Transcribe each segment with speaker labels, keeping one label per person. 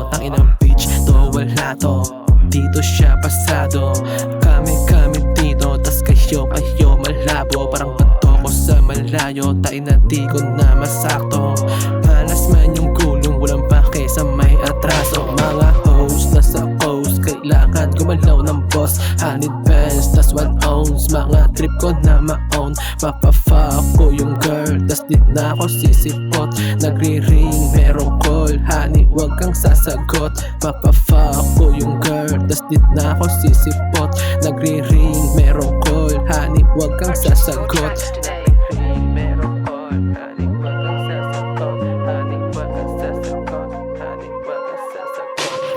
Speaker 1: to, tanginang bitch to, wala to. Dito siya pasado, kami dito, tas kayo malabo. Parang bato ko sa malayo, tain na di ko na masakto. Malas man yung gulong, walang pake sa may atraso. Mga host na sa coast, kailangan gumalaw ng boss. Honey bands, tas 1 ounce, mga trip ko na ma-own. Mapafuck ko yung girl, tas di na ako sisipot. Nagre-ring, merong call, honey wag kang sasagot. Mapafuck ko yung girl, tas di na ako sisipot. Nagre-ring, merong call, honey wag kang sasagot.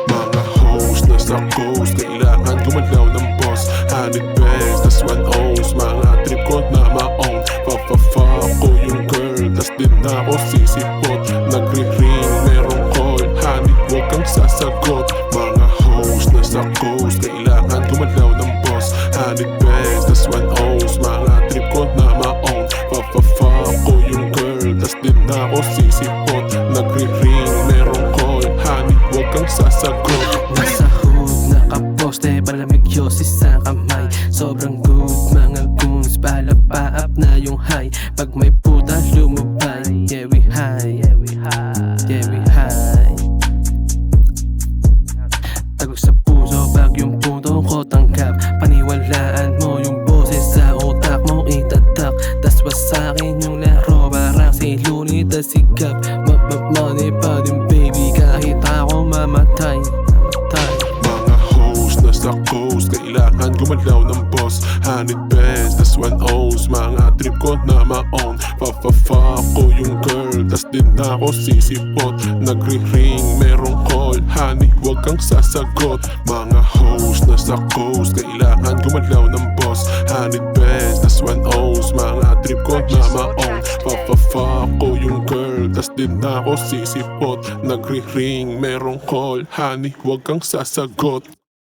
Speaker 2: Mga host na sa coast, kailangan gumalaw ng boss. Honey bands, tas 1 ounce, mga trip ko na ma-own. Papafuck ko yung girl, tas di na ako sisipot. Nagre-ring, merong call, honey wag kang sasagot. Mga host na sa coast, kailangan gumalaw ng boss. Honey bands, tas 1 ounce, mga trip ko na ma-own. Papafuck ko yung girl, tas di na ako sisipot. Nagre-ring, merong call, honey wag kang sasagot.
Speaker 1: Nasa hood, nakaposte, palamig yosis sa kamay. Sobrang good, mga goons, palapaap na yung high. Pag may puta lumubay, yeah we high, yeah we high, yeah we high. Tagos sa puso, pag yung punto ko tanggap. Paniwalaan mo yung boses sa utak mo itatak. Tas wasakin yung laro, parang si Looney tas sigap. Money pa din baby, kahit ako mamatay.
Speaker 2: Mga host na sa coast, kailangan gumalaw ng boss. Honey bands, tas 1 ounce, mga trip ko na ma-own. Papafuck ko yung girl, tas di na ako sisipot. Nagre-ring, merong call, honey wag kang sasagot. Mga host na sa coast, kailangan gumalaw ng boss. Honey bands, tas 1 ounce, mga trip ko na ma-own. Papafuck ko yung girl, tas di na ako sisipot. Nagre-ring, merong call, honey wag kang sasagot.